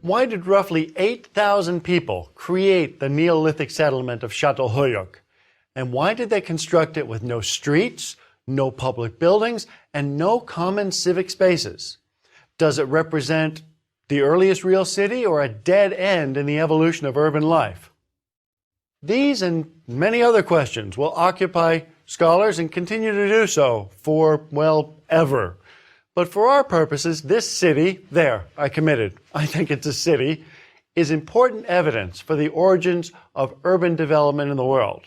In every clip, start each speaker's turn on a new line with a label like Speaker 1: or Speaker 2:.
Speaker 1: Why did roughly 8,000 people create the Neolithic settlement of Çatalhöyük? And why did they construct it with no streets, no public buildings, and no common civic spaces? Does it represent the earliest real city or a dead end in the evolution of urban life? These and many other questions will occupy scholars and continue to do so for, well, ever. But for our purposes, this city, there, I committed, I think it's a city, is important evidence for the origins of urban development in the world.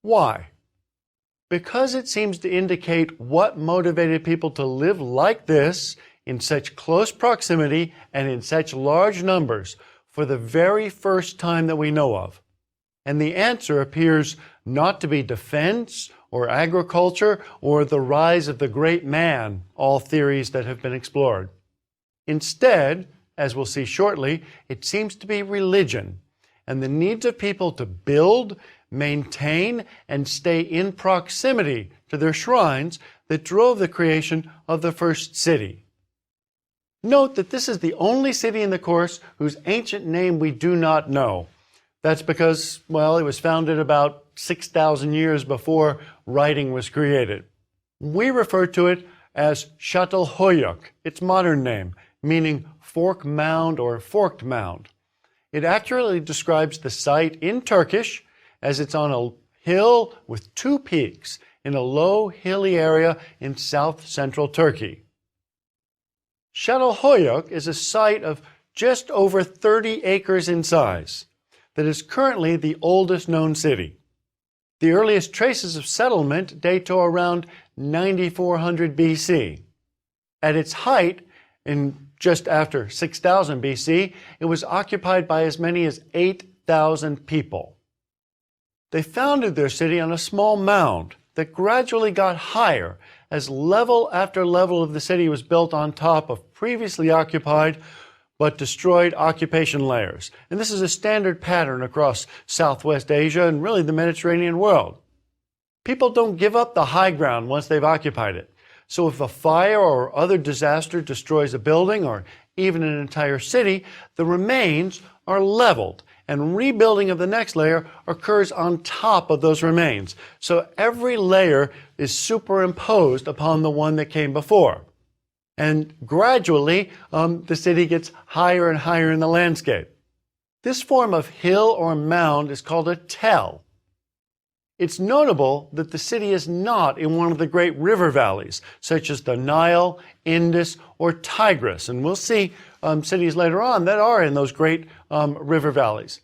Speaker 1: Why? Because it seems to indicate what motivated people to live like this in such close proximity and in such large numbers for the very first time that we know of. And the answer appears not to be defense or agriculture or the rise of the great man, all theories that have been explored. Instead, as we'll see shortly, it seems to be religion and the needs of people to build, maintain, and stay in proximity to their shrines that drove the creation of the first city. Note that this is the only city in the course whose ancient name we do not know. That's because, well, it was founded about 6,000 years before writing was created. We refer to it as Çatalhöyük, its modern name, meaning fork mound or forked mound. It accurately describes the site in Turkish as it's on a hill with two peaks in a low, hilly area in south-central Turkey. Çatalhöyük is a site of just over 30 acres in size that is currently the oldest known city. The earliest traces of settlement date to around 9400 BC. At its height, in just after 6000 BC, it was occupied by as many as 8,000 people. They founded their city on a small mound that gradually got higher as level after level of the city was built on top of previously occupied but destroyed occupation layers. And this is a standard pattern across Southwest Asia and really the Mediterranean world. People don't give up the high ground once they've occupied it. So if a fire or other disaster destroys a building or even an entire city, the remains are leveled and rebuilding of the next layer occurs on top of those remains. So every layer is superimposed upon the one that came before. And gradually, the city gets higher and higher in the landscape. This form of hill or mound is called a tell. It's notable that the city is not in one of the great river valleys, such as the Nile, Indus, or Tigris. And we'll see cities later on that are in those great river valleys.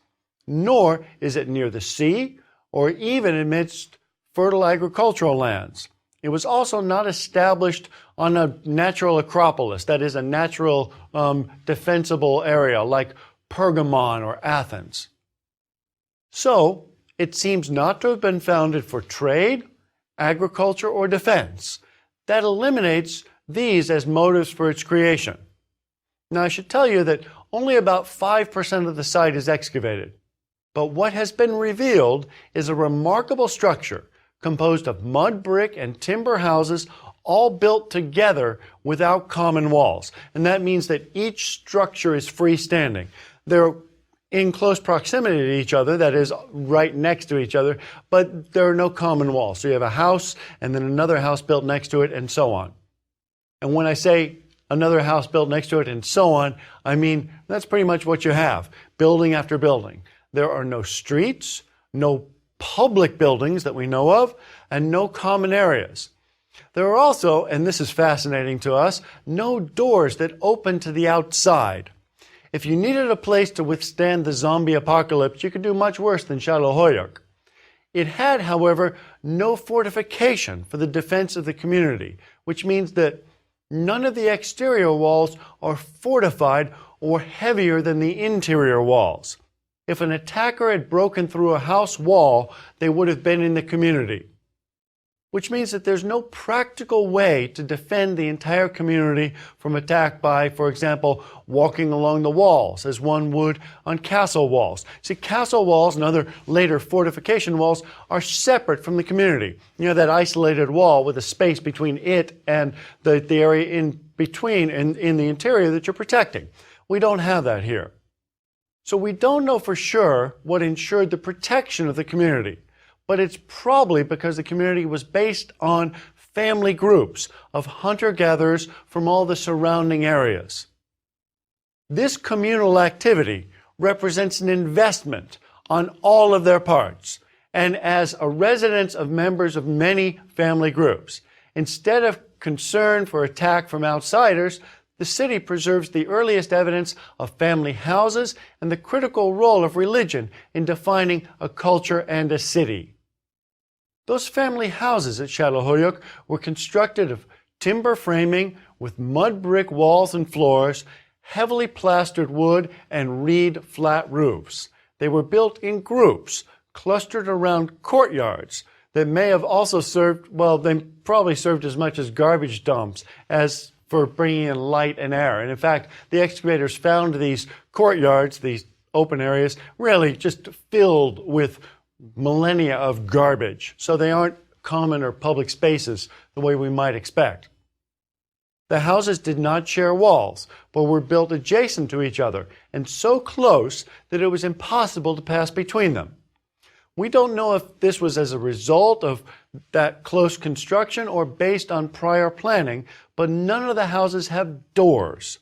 Speaker 1: Nor is it near the sea or even amidst fertile agricultural lands. It was also not established on a natural acropolis, that is a natural defensible area like Pergamon or Athens. So, it seems not to have been founded for trade, agriculture, or defense. That eliminates these as motives for its creation. Now, I should tell you that only about 5% of the site is excavated. But what has been revealed is a remarkable structure composed of mud brick and timber houses all built together without common walls. And that means that each structure is freestanding. They're in close proximity to each other, that is, right next to each other, but there are no common walls. So you have a house and then another house built next to it and so on. And when I say another house built next to it and so on, I mean that's pretty much what you have, building after building. There are no streets, no public buildings that we know of, and no common areas. There are also, and this is fascinating to us, no doors that open to the outside. If you needed a place to withstand the zombie apocalypse, you could do much worse than Çatalhöyük. It had, however, no fortification for the defense of the community, which means that none of the exterior walls are fortified or heavier than the interior walls. If an attacker had broken through a house wall, they would have been in the community. Which means that there's no practical way to defend the entire community from attack by, for example, walking along the walls, as one would on castle walls. See, castle walls and other later fortification walls are separate from the community. You know, that isolated wall with a space between it and the area in between in the interior that you're protecting. We don't have that here. So we don't know for sure what ensured the protection of the community, but it's probably because the community was based on family groups of hunter-gatherers from all the surrounding areas. This communal activity represents an investment on all of their parts, and as a residence of members of many family groups. Instead of concern for attack from outsiders, the city preserves the earliest evidence of family houses and the critical role of religion in defining a culture and a city. Those family houses at Çatalhöyük were constructed of timber framing with mud brick walls and floors, heavily plastered wood, and reed flat roofs. They were built in groups, clustered around courtyards that may have also served, well, they probably served as much as garbage dumps as for bringing in light and air. And in fact, the excavators found these courtyards, these open areas, really just filled with millennia of garbage. So they aren't common or public spaces the way we might expect. The houses did not share walls, but were built adjacent to each other and so close that it was impossible to pass between them. We don't know if this was as a result of that close construction or based on prior planning, but none of the houses have doors.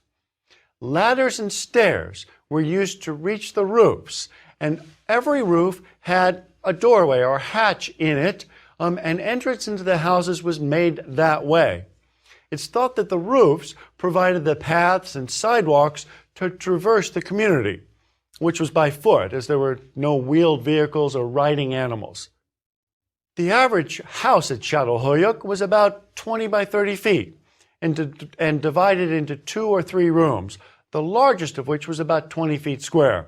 Speaker 1: Ladders and stairs were used to reach the roofs, and every roof had a doorway or hatch in it, and entrance into the houses was made that way. It's thought that the roofs provided the paths and sidewalks to traverse the community, which was by foot, as there were no wheeled vehicles or riding animals. The average house at Çatalhöyük was about 20 by 30 feet and divided into 2 or 3 rooms, the largest of which was about 20 feet square.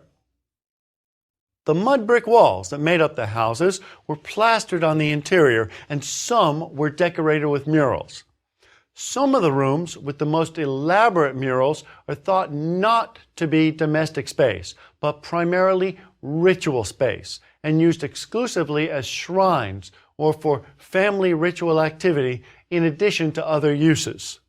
Speaker 1: The mud brick walls that made up the houses were plastered on the interior, and some were decorated with murals. Some of the rooms with the most elaborate murals are thought not to be domestic space, but primarily ritual space, and used exclusively as shrines or for family ritual activity in addition to other uses.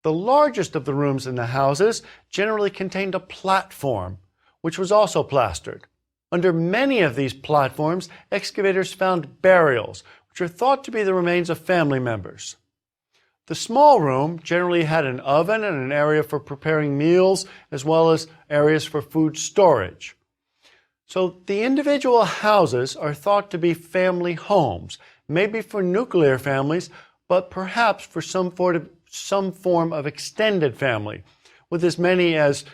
Speaker 1: The largest of the rooms in the houses generally contained a platform, which was also plastered. Under many of these platforms, excavators found burials, which are thought to be the remains of family members. The small room generally had an oven and an area for preparing meals, as well as areas for food storage. So the individual houses are thought to be family homes, maybe for nuclear families, but perhaps for some form of extended family, with as many as,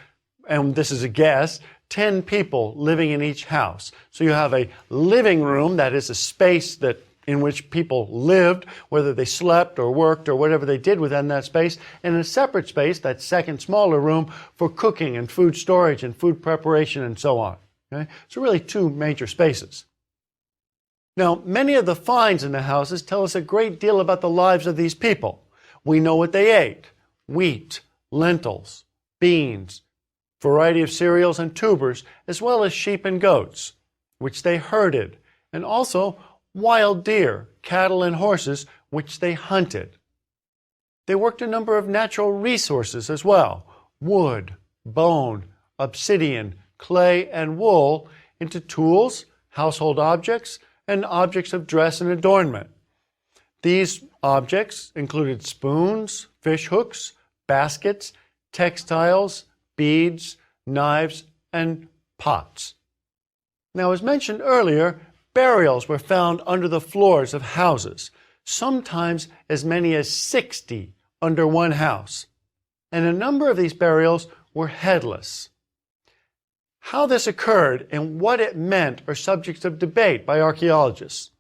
Speaker 1: and this is a guess, 10 people living in each house. So you have a living room, that is a space in which people lived, whether they slept or worked or whatever they did within that space, and a separate space, that second smaller room, for cooking and food storage and food preparation and so on. Okay? So really 2 major spaces. Now, many of the finds in the houses tell us a great deal about the lives of these people. We know what they ate: wheat, lentils, beans, variety of cereals and tubers, as well as sheep and goats, which they herded, and also wild deer, cattle, and horses, which they hunted. They worked a number of natural resources as well: wood, bone, obsidian, clay, and wool, into tools, household objects, and objects of dress and adornment. These objects included spoons, fish hooks, baskets, textiles, beads, knives, and pots. Now, as mentioned earlier, burials were found under the floors of houses, sometimes as many as 60 under one house, and a number of these burials were headless. How this occurred and what it meant are subjects of debate by archaeologists.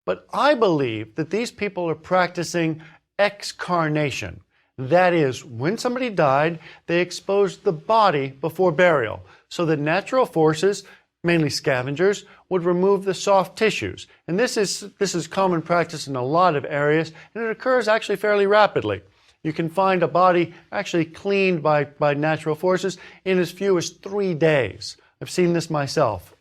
Speaker 1: But I believe that these people are practicing excarnation. That is, when somebody died, they exposed the body before burial, so that natural forces, mainly scavengers, would remove the soft tissues. And this is common practice in a lot of areas, and it occurs actually fairly rapidly. You can find a body actually cleaned by natural forces in as few as 3 days. I've seen this myself.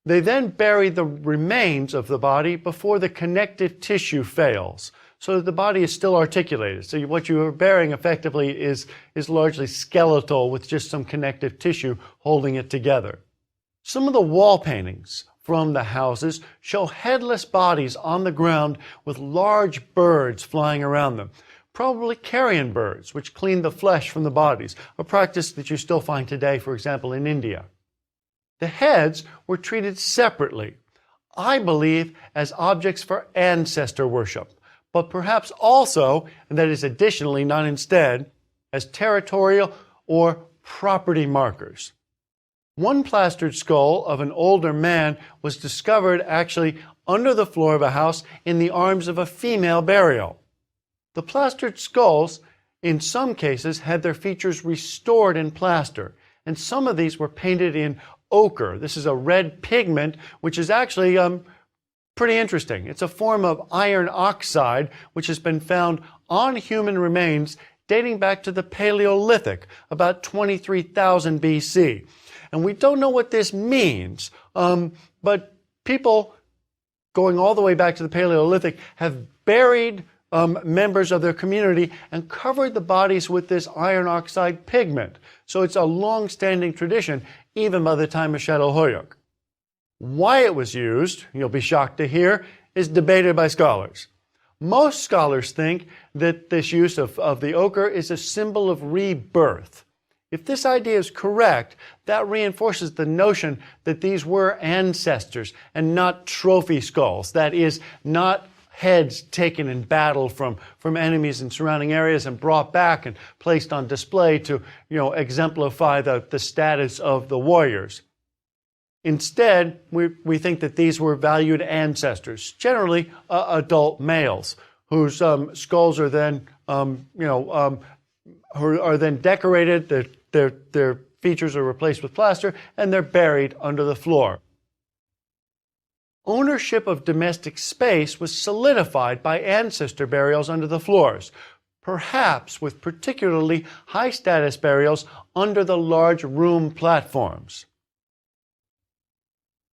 Speaker 1: They then bury the remains of the body before the connective tissue fails, so that the body is still articulated. So what you are burying effectively is largely skeletal with just some connective tissue holding it together. Some of the wall paintings from the houses show headless bodies on the ground with large birds flying around them, probably carrion birds, which clean the flesh from the bodies, a practice that you still find today, for example, in India. The heads were treated separately, I believe, as objects for ancestor worship, but perhaps also, and that is additionally, not instead, as territorial or property markers. One plastered skull of an older man was discovered actually under the floor of a house in the arms of a female burial. The plastered skulls, in some cases, had their features restored in plaster, and some of these were painted in ochre. This is a red pigment, which is actually pretty interesting. It's a form of iron oxide, which has been found on human remains dating back to the Paleolithic, about 23,000 BC. And we don't know what this means, but people going all the way back to the Paleolithic have buried members of their community and covered the bodies with this iron oxide pigment. So it's a long-standing tradition, even by the time of Çatalhöyük. Why it was used, you'll be shocked to hear, is debated by scholars. Most scholars think that this use of the ochre is a symbol of rebirth. If this idea is correct, that reinforces the notion that these were ancestors and not trophy skulls. That is, not heads taken in battle from enemies in surrounding areas and brought back and placed on display to, exemplify the status of the warriors. Instead, we think that these were valued ancestors, generally adult males, whose skulls are then, are then decorated. Their features are replaced with plaster, and they're buried under the floor. Ownership of domestic space was solidified by ancestor burials under the floors, perhaps with particularly high-status burials under the large room platforms.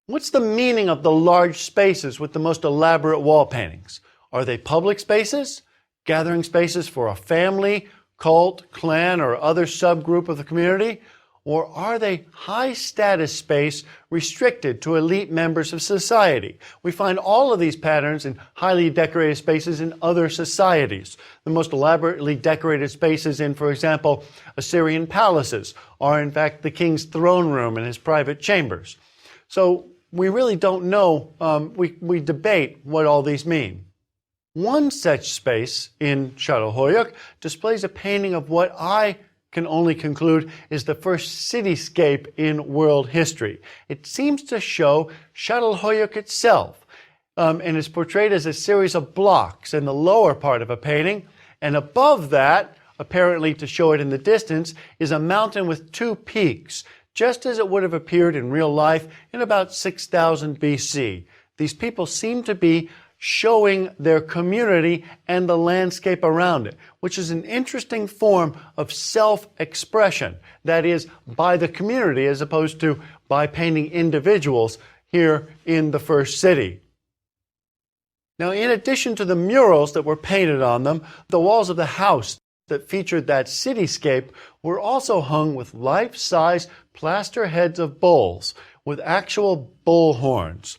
Speaker 1: What's the meaning of the large spaces with the most elaborate wall paintings? Are they public spaces, gathering spaces for a family, cult, clan, or other subgroup of the community? Or are they high-status space restricted to elite members of society? We find all of these patterns in highly decorated spaces in other societies. The most elaborately decorated spaces in, for example, Assyrian palaces are in fact the king's throne room and his private chambers. So we really don't know, we debate what all these mean. One such space in Çatalhöyük displays a painting of what I can only conclude is the first cityscape in world history. It seems to show Çatalhöyük itself, and is portrayed as a series of blocks in the lower part of a painting, and above that, apparently to show it in the distance, is a mountain with two peaks, just as it would have appeared in real life in about 6000 BC. These people seem to be showing their community and the landscape around it, which is an interesting form of self-expression, that is, by the community as opposed to by painting individuals here in the first city. Now, in addition to the murals that were painted on them, the walls of the house that featured that cityscape were also hung with life-size plaster heads of bulls with actual bull horns.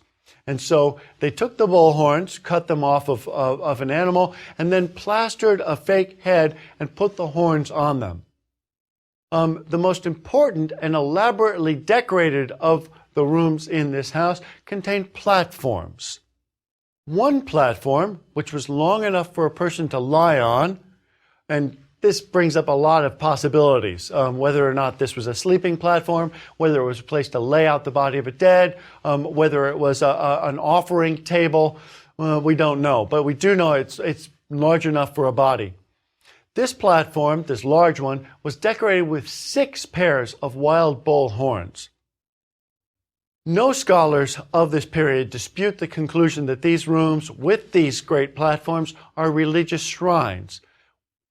Speaker 1: And so they took the bull horns, cut them off of an animal, and then plastered a fake head and put the horns on them. The most important and elaborately decorated of the rooms in this house contained platforms. One platform, which was long enough for a person to lie on, and this brings up a lot of possibilities, whether or not this was a sleeping platform, whether it was a place to lay out the body of a dead, whether it was an offering table. We don't know, but we do know it's large enough for a body. This platform, this large one, was decorated with 6 pairs of wild bull horns. No scholars of this period dispute the conclusion that these rooms with these great platforms are religious shrines.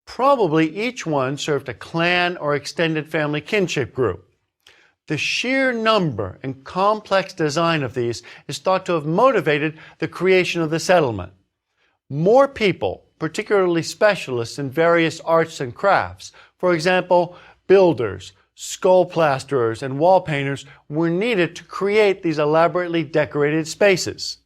Speaker 1: Probably each one served a clan or extended family kinship group. The sheer number and complex design of these is thought to have motivated the creation of the settlement. More people particularly specialists in various arts and crafts. For example, builders, skull plasterers, and wall painters were needed to create these elaborately decorated spaces.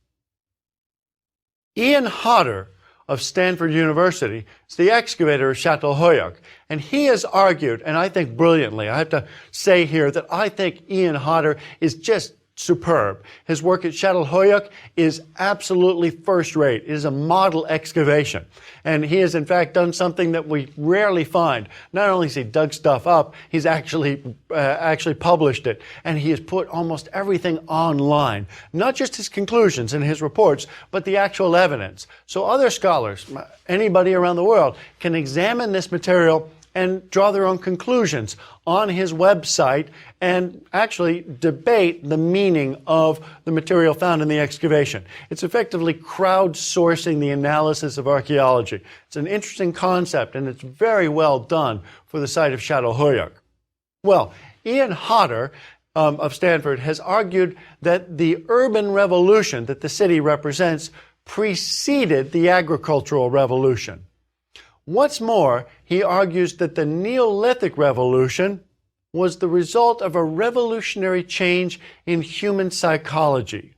Speaker 1: Ian Hodder of Stanford University is the excavator of Çatalhöyük, and he has argued, and I think brilliantly, I have to say here that I think Ian Hodder is just superb. His work at Çatalhöyük is absolutely first-rate. It is a model excavation. And he has, in fact, done something that we rarely find. Not only has he dug stuff up, he's actually published it. And he has put almost everything online. Not just his conclusions and his reports, but the actual evidence. So other scholars, anybody around the world, can examine this material and draw their own conclusions on his website and actually debate the meaning of the material found in the excavation. It's effectively crowdsourcing the analysis of archaeology. It's an interesting concept, and it's very well done for the site of Çatalhöyük. Well, Ian Hodder of Stanford has argued that the urban revolution that the city represents preceded the agricultural revolution. What's more, he argues that the Neolithic Revolution was the result of a revolutionary change in human psychology.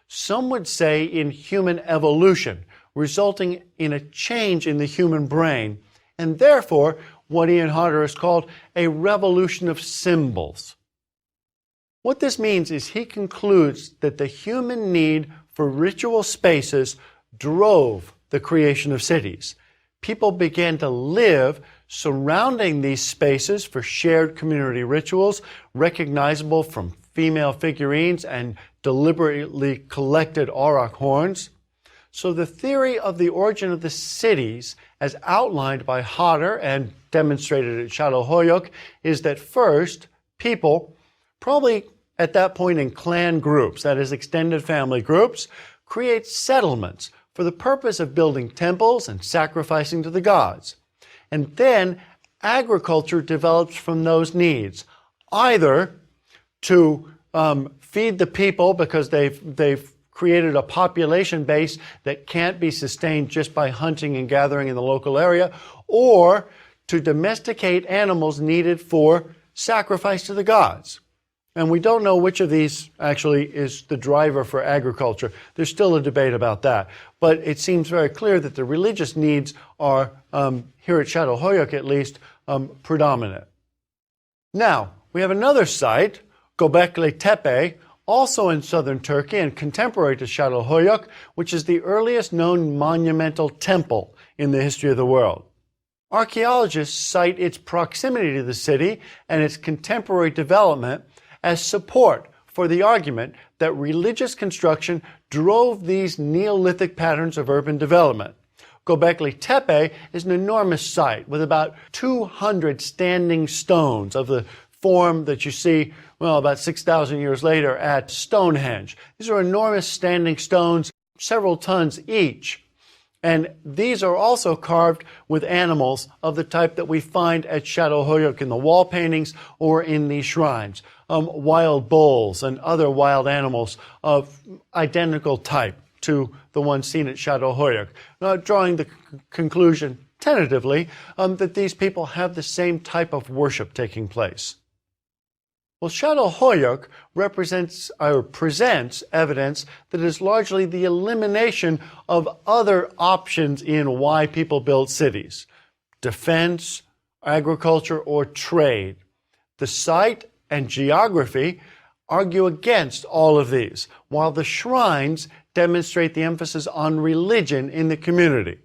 Speaker 1: Some would say in human evolution, resulting in a change in the human brain, and therefore what Ian Hodder has called a revolution of symbols. What this means is he concludes that the human need for ritual spaces drove the creation of cities. People began to live surrounding these spaces for shared community rituals, recognizable from female figurines and deliberately collected auroch horns. So the theory of the origin of the cities, as outlined by Hodder and demonstrated at Çatalhöyük, is that first, people, probably at that point in clan groups, that is extended family groups, create settlements for the purpose of building temples and sacrificing to the gods. And then agriculture develops from those needs, either to feed the people because they've created a population base that can't be sustained just by hunting and gathering in the local area, or to domesticate animals needed for sacrifice to the gods. And we don't know which of these actually is the driver for agriculture. There's still a debate about that. But it seems very clear that the religious needs are, here at Çatalhöyük at least, predominant. Now, we have another site, Göbekli Tepe, also in southern Turkey and contemporary to Çatalhöyük, which is the earliest known monumental temple in the history of the world. Archaeologists cite its proximity to the city and its contemporary development as support for the argument that religious construction drove these Neolithic patterns of urban development. Göbekli Tepe is an enormous site with about 200 standing stones of the form that you see, well, about 6,000 years later at Stonehenge. These are enormous standing stones, several tons each. And these are also carved with animals of the type that we find at Çatalhöyük in the wall paintings or in these shrines. Wild bulls and other wild animals of identical type to the ones seen at Çatalhöyük, drawing the conclusion, tentatively, that these people have the same type of worship taking place. Well, Çatalhöyük presents evidence that is largely the elimination of other options in why people build cities: defense, agriculture, or trade. The site and geography argue against all of these, while the shrines demonstrate the emphasis on religion in the community.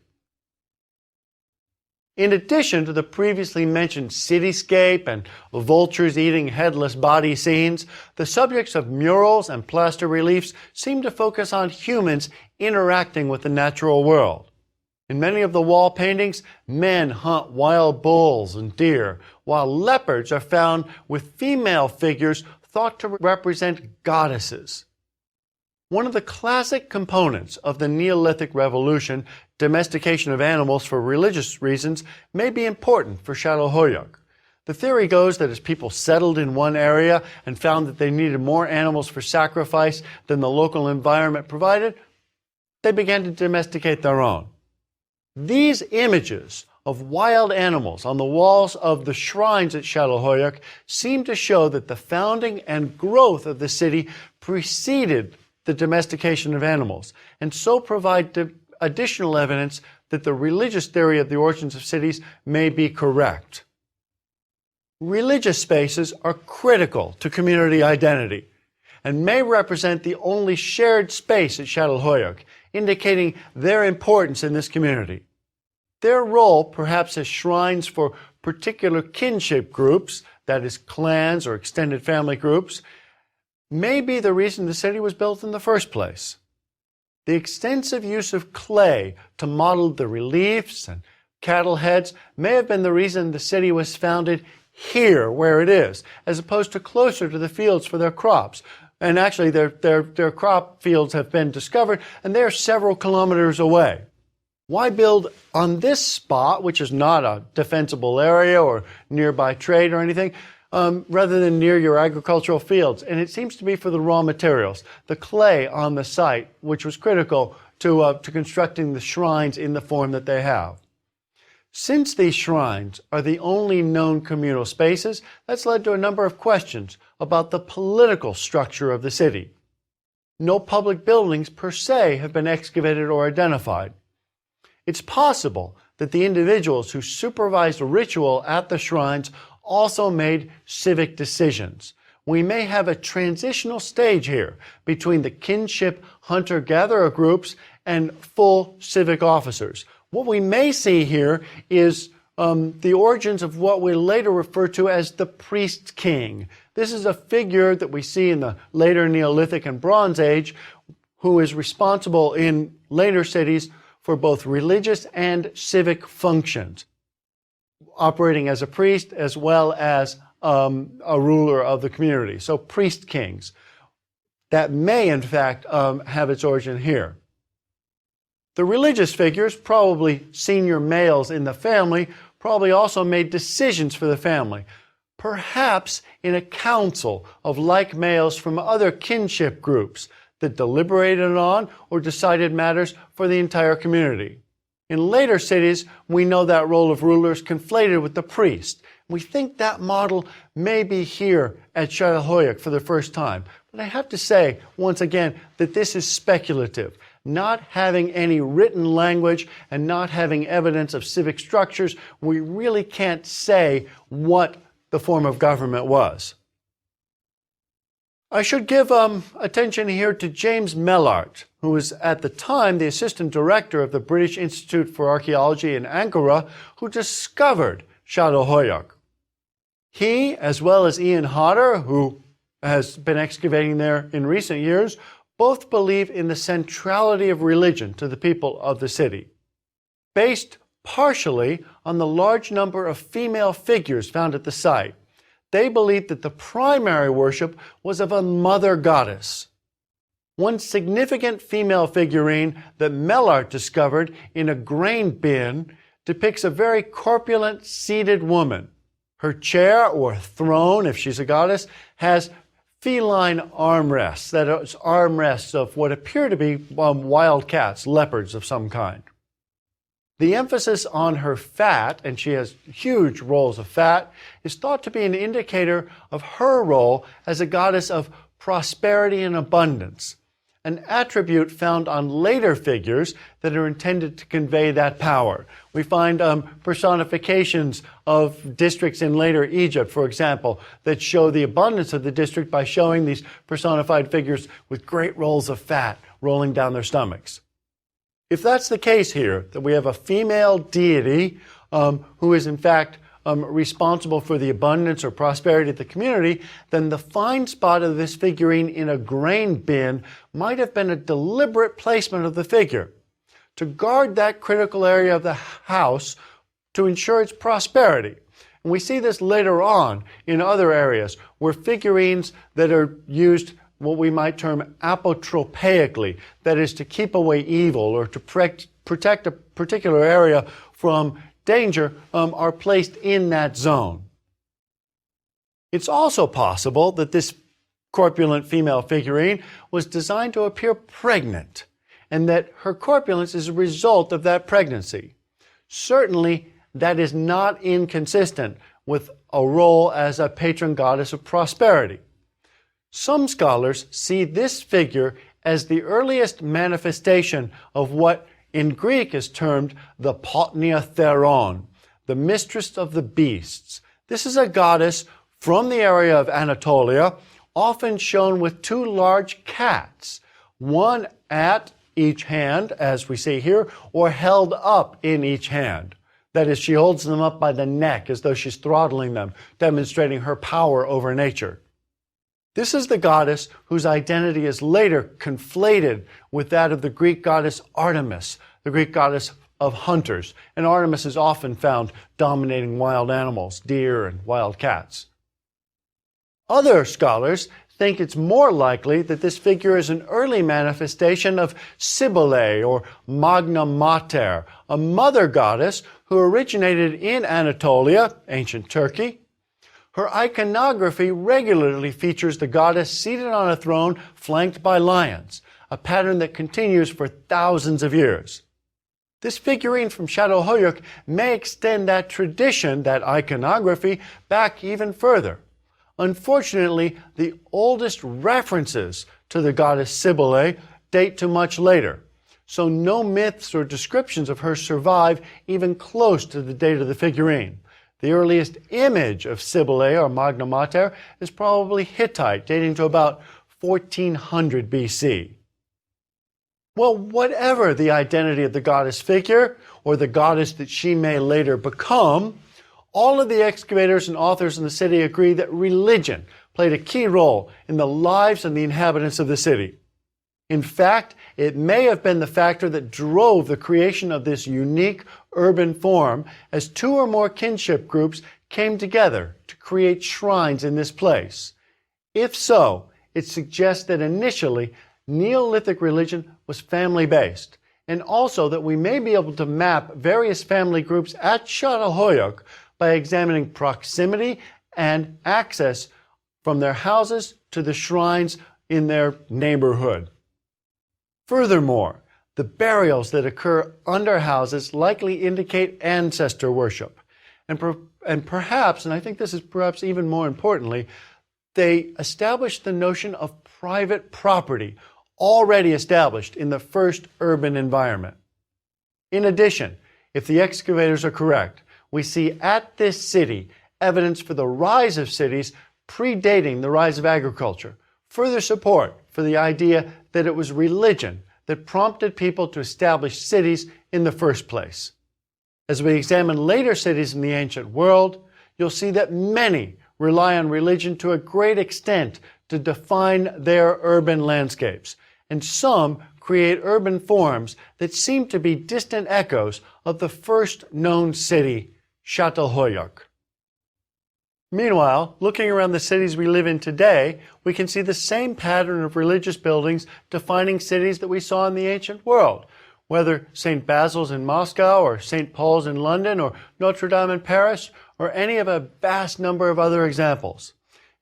Speaker 1: In addition to the previously mentioned cityscape and vultures eating headless body scenes, the subjects of murals and plaster reliefs seem to focus on humans interacting with the natural world. In many of the wall paintings, men hunt wild bulls and deer, while leopards are found with female figures thought to represent goddesses. One of the classic components of the Neolithic Revolution, domestication of animals for religious reasons, may be important for Çatalhöyük. The theory goes that as people settled in one area and found that they needed more animals for sacrifice than the local environment provided, they began to domesticate their own. These images of wild animals on the walls of the shrines at Çatalhöyük seem to show that the founding and growth of the city preceded the domestication of animals, and so provide additional evidence that the religious theory of the origins of cities may be correct. Religious spaces are critical to community identity and may represent the only shared space at Çatalhöyük, indicating their importance in this community. Their role, perhaps as shrines for particular kinship groups, that is, clans or extended family groups, may be the reason the city was built in the first place. The extensive use of clay to model the reliefs and cattle heads may have been the reason the city was founded here, where it is, as opposed to closer to the fields for their crops. And actually, their crop fields have been discovered, and they're several kilometers away. Why build on this spot, which is not a defensible area or nearby trade or anything, rather than near your agricultural fields? And it seems to be for the raw materials, the clay on the site, which was critical to constructing the shrines in the form that they have. Since these shrines are the only known communal spaces, that's led to a number of questions about the political structure of the city. No public buildings per se have been excavated or identified. It's possible that the individuals who supervised ritual at the shrines also made civic decisions. We may have a transitional stage here between the kinship hunter-gatherer groups and full civic officers. What we may see here is the origins of what we later refer to as the priest king. This is a figure that we see in the later Neolithic and Bronze Age who is responsible in later cities for both religious and civic functions, operating as a priest as well as a ruler of the community. So priest kings. That may, in fact, have its origin here. The religious figures, probably senior males in the family, probably also made decisions for the family, perhaps in a council of like males from other kinship groups that deliberated on or decided matters for the entire community. In later cities, we know that role of rulers conflated with the priest. We think that model may be here at Çatalhöyük for the first time. But I have to say, once again, that this is speculative. Not having any written language and not having evidence of civic structures, we really can't say what the form of government was. I should give attention here to James Mellart, who was at the time the assistant director of the British Institute for Archaeology in Ankara, who discovered Çatalhöyük. He, as well as Ian Hodder, who has been excavating there in recent years, both believe in the centrality of religion to the people of the city, based partially on the large number of female figures found at the site. They believed that the primary worship was of a mother goddess. One significant female figurine that Mellart discovered in a grain bin depicts a very corpulent, seated woman. Her chair, or throne, if she's a goddess, has feline armrests, that is, armrests of what appear to be wild cats, leopards of some kind. The emphasis on her fat, and she has huge rolls of fat, is thought to be an indicator of her role as a goddess of prosperity and abundance, an attribute found on later figures that are intended to convey that power. We find personifications of districts in later Egypt, for example, that show the abundance of the district by showing these personified figures with great rolls of fat rolling down their stomachs. If that's the case here, that we have a female deity who is in fact responsible for the abundance or prosperity of the community, then the find spot of this figurine in a grain bin might have been a deliberate placement of the figure to guard that critical area of the house to ensure its prosperity. And we see this later on in other areas where figurines that are used what we might term apotropaically, that is to keep away evil or to protect a particular area from danger, are placed in that zone. It's also possible that this corpulent female figurine was designed to appear pregnant, and that her corpulence is a result of that pregnancy. Certainly, that is not inconsistent with a role as a patron goddess of prosperity. Some scholars see this figure as the earliest manifestation of what in Greek is termed the Potnia Theron, the mistress of the beasts. This is a goddess from the area of Anatolia, often shown with two large cats, one at each hand, as we see here, or held up in each hand. That is, she holds them up by the neck as though she's throttling them, demonstrating her power over nature. This is the goddess whose identity is later conflated with that of the Greek goddess Artemis, the Greek goddess of hunters. And Artemis is often found dominating wild animals, deer and wild cats. Other scholars think it's more likely that this figure is an early manifestation of Cybele or Magna Mater, a mother goddess who originated in Anatolia, ancient Turkey. Her iconography regularly features the goddess seated on a throne flanked by lions, a pattern that continues for thousands of years. This figurine from Çatalhöyük may extend that tradition, that iconography, back even further. Unfortunately, the oldest references to the goddess Cybele date to much later, so no myths or descriptions of her survive even close to the date of the figurine. The earliest image of Cybele or Magna Mater is probably Hittite, dating to about 1400 BC. Well, whatever the identity of the goddess figure, or the goddess that she may later become, all of the excavators and authors in the city agree that religion played a key role in the lives of the inhabitants of the city. In fact, it may have been the factor that drove the creation of this unique urban form as two or more kinship groups came together to create shrines in this place. If so, it suggests that initially Neolithic religion was family-based, and also that we may be able to map various family groups at Çatalhöyük by examining proximity and access from their houses to the shrines in their neighborhood. Furthermore, the burials that occur under houses likely indicate ancestor worship. And perhaps, and I think this is perhaps even more importantly, they establish the notion of private property already established in the first urban environment. In addition, if the excavators are correct, we see at this city evidence for the rise of cities predating the rise of agriculture, further support for the idea that it was religion that prompted people to establish cities in the first place. As we examine later cities in the ancient world, you'll see that many rely on religion to a great extent to define their urban landscapes, and some create urban forms that seem to be distant echoes of the first known city, Çatalhöyük. Meanwhile, looking around the cities we live in today, we can see the same pattern of religious buildings defining cities that we saw in the ancient world, whether St. Basil's in Moscow or St. Paul's in London or Notre Dame in Paris or any of a vast number of other examples.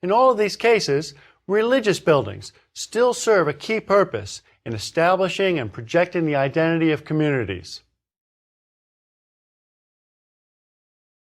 Speaker 1: In all of these cases, religious buildings still serve a key purpose in establishing and projecting the identity of communities.